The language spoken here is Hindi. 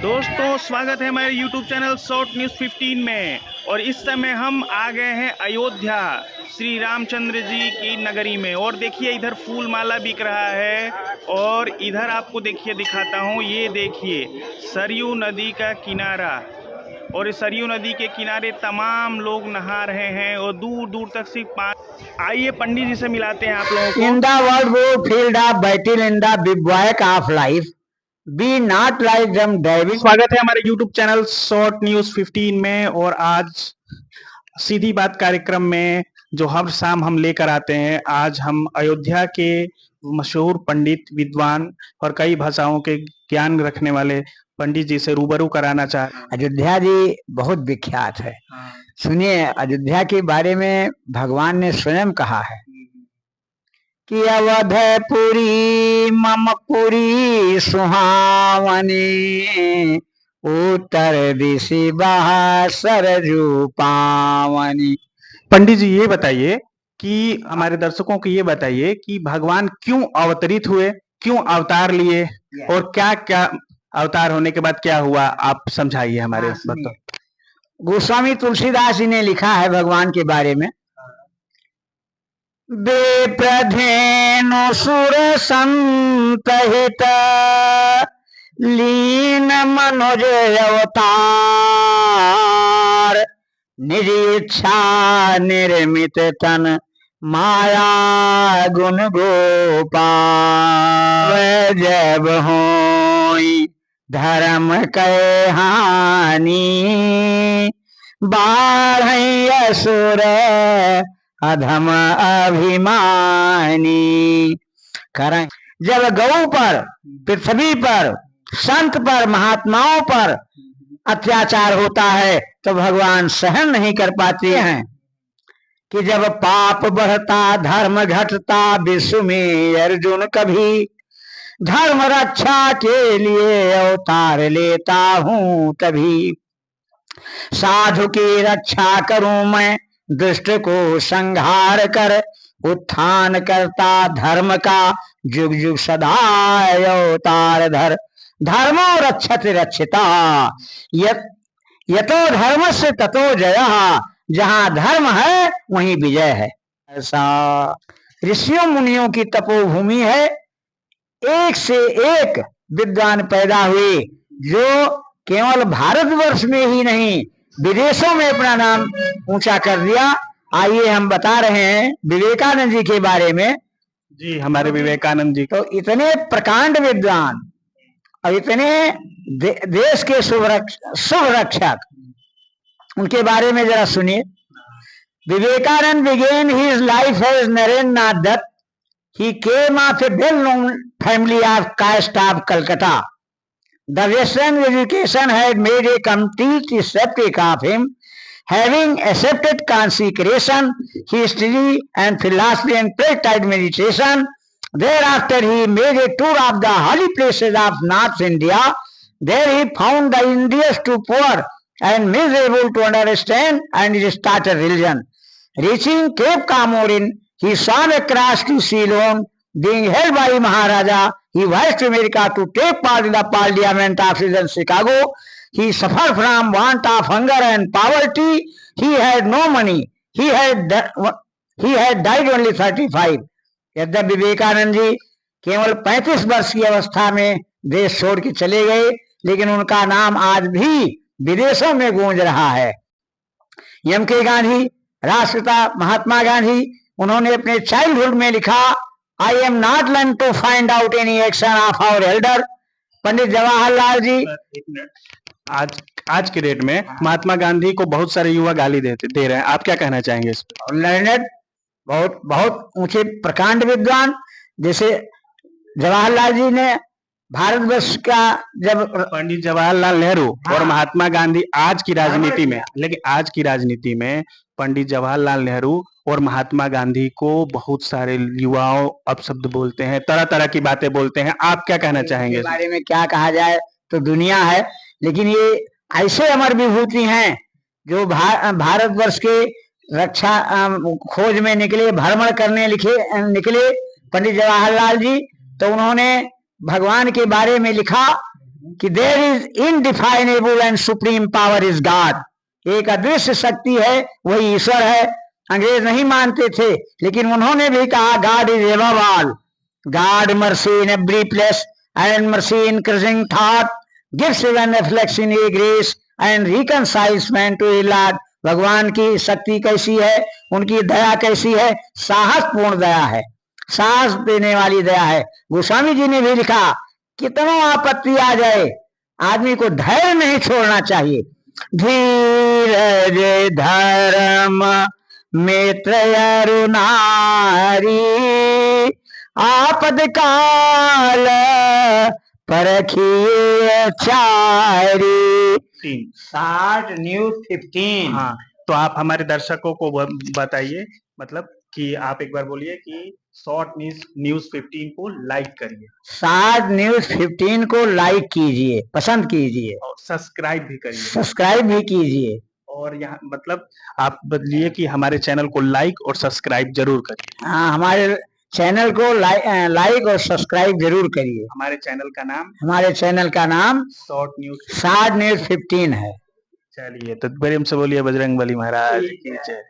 दोस्तों स्वागत है हमारे YouTube चैनल शॉर्ट न्यूज़ 15 में। और इस समय हम आ गए हैं अयोध्या श्री रामचंद्र जी की नगरी में। और देखिए इधर फूल माला बिक रहा है और इधर आपको देखिए दिखाता हूँ, ये देखिए सरयू नदी का किनारा। और इस सरयू नदी के किनारे तमाम लोग नहा रहे हैं और दूर दूर तक सिर्फ पानी। आइए पंडित जी से मिलाते हैं आप लोगों को। इन द वर्ल्ड वो field of battle in the bivouac of life be not like dumb driven. स्वागत है हमारे YouTube चैनल शॉर्ट न्यूज़ 15 में। और आज सीधी बात कार्यक्रम में जो हर शाम हम लेकर आते हैं, आज हम अयोध्या के मशहूर पंडित, विद्वान और कई भाषाओं के ज्ञान रखने वाले पंडित जी से रूबरू कराना चाहते हैं। अयोध्या जी बहुत विख्यात है। सुनिए, अयोध्या के बारे में भगवान ने स्वयं कहा है कि अवधपुरी ममपुरी सुहावनी, उत्तर दिशि बहा सरजू पावनी। पंडित जी ये बताइए कि हमारे दर्शकों को ये बताइए कि भगवान क्यों अवतरित हुए, क्यों अवतार लिए और क्या क्या अवतार होने के बाद क्या हुआ, आप समझाइए हमारे भक्तों। गोस्वामी तुलसीदास जी ने लिखा है भगवान के बारे में, बेप्रधेनु सुर संतहित लीन मनोज अवतार, निज इच्छा निर्मित तन माया गुण गोपाल। जब होई धर्म कै हानि, बाढ़ असुर अधम अभिमानी। करें जब गौ पर, पृथ्वी पर, संत पर, महात्माओं पर अत्याचार होता है तो भगवान सहन नहीं कर पाते हैं कि जब पाप बढ़ता धर्म घटता विश्व में अर्जुन कभी, धर्म रक्षा के लिए अवतार लेता हूं तभी। साधु की रक्षा करूं मैं, दुष्ट को संहार कर, उत्थान करता धर्म का जुग जुग सदा अवतार धर। धर्मो रक्षति रक्षिता, यतो धर्म से ततो जय। जहां धर्म है वहीं विजय है। ऐसा ऋषियों मुनियों की तपोभूमि है। एक से एक विद्वान पैदा हुए जो केवल भारतवर्ष में ही नहीं विदेशों में अपना नाम ऊंचा कर दिया। आइए हम बता रहे हैं विवेकानंद जी के बारे में। जी, हमारे विवेकानंद जी तो इतने प्रकांड विद्वान और इतने देश के शुभ रक्षक, उनके बारे में जरा सुनिए। Vivekananda began his life as Narendra Dutt. He came of a well-known family of caste of Calcutta. The Western education had made a complete skeptic of him. Having accepted consecration, he studied and philosophy and practiced meditation. Thereafter, he made a tour of the holy places of North India. There he found the Indians too poor and miserable to understand, and he started religion. Reaching Cape Comorin, he saw the cross to Ceylon. Being held by Maharaja, he went to America to take part in the Parliament of Chicago. He suffered from want of hunger and poverty. He had no money. He had died only 35. यद्यपि विवेकानंद जी केवल 35 वर्ष की अवस्था में देश छोड़ के चले गए, लेकिन उनका नाम आज भी विदेशों में गूंज रहा है। एम के गांधी, राष्ट्रपिता महात्मा गांधी, उन्होंने अपने चाइल्डहुड में लिखा, I am not learn to find out any action of our elder. Pandit Jawaharlal ji, आज के डेट में महात्मा गांधी को बहुत सारे युवा गाली दे रहे हैं, आप क्या कहना चाहेंगे इस पर? लर्नेड, बहुत बहुत ऊंचे प्रकांड विद्वान, जैसे जवाहरलाल जी ने भारतवर्ष का, जब पंडित जवाहरलाल नेहरू और महात्मा गांधी आज की राजनीति में, लेकिन आज की राजनीति में पंडित जवाहरलाल नेहरू और महात्मा गांधी को बहुत सारे युवाओं अपशब्द बोलते हैं, तरह तरह की बातें बोलते हैं, आप क्या कहना चाहेंगे? इसके बारे में क्या कहा जाए, तो दुनिया है, लेकिन ये ऐसे अमर विभूति हैं जो भारतवर्ष के रक्षा खोज में निकले, भ्रमण करने निकले पंडित जवाहरलाल जी। तो उन्होंने भगवान के बारे में लिखा कि there is indefinable and supreme power is God, एक अदृश्य शक्ति है, वही ईश्वर है। अंग्रेज नहीं मानते थे, लेकिन उन्होंने भी कहा God is above all, God mercy in every place and mercy in cringing thought, gives even reflection a grace and reconciles man to his lord. भगवान की शक्ति कैसी है, उनकी दया कैसी है, साहसपूर्ण दया है, साहस देने वाली दया है। गोस्वामी जी ने भी लिखा, कितनों आपत्ति आ जाए आदमी को धैर्य नहीं छोड़ना चाहिए। धीरज धर्म मित्र अरुणारी, आपद काल परखिए चारी। 60 न्यूज़ 15। हाँ, तो आप हमारे दर्शकों को बताइए, मतलब कि आप एक बार बोलिए कि शॉर्ट न्यूज 15 को लाइक करिए, 60 न्यूज़ 15 को लाइक कीजिए, पसंद कीजिए और सब्सक्राइब भी करिए, सब्सक्राइब भी कीजिए। और यहाँ मतलब आप बदलिए कि हमारे चैनल को लाइक और सब्सक्राइब जरूर करिए। हाँ, हमारे चैनल को लाइक और सब्सक्राइब जरूर करिए। हमारे चैनल का नाम शॉर्ट न्यूज़ 15 है। चलिए, तो प्रेम से बोलिए बजरंगबली महाराज की जय।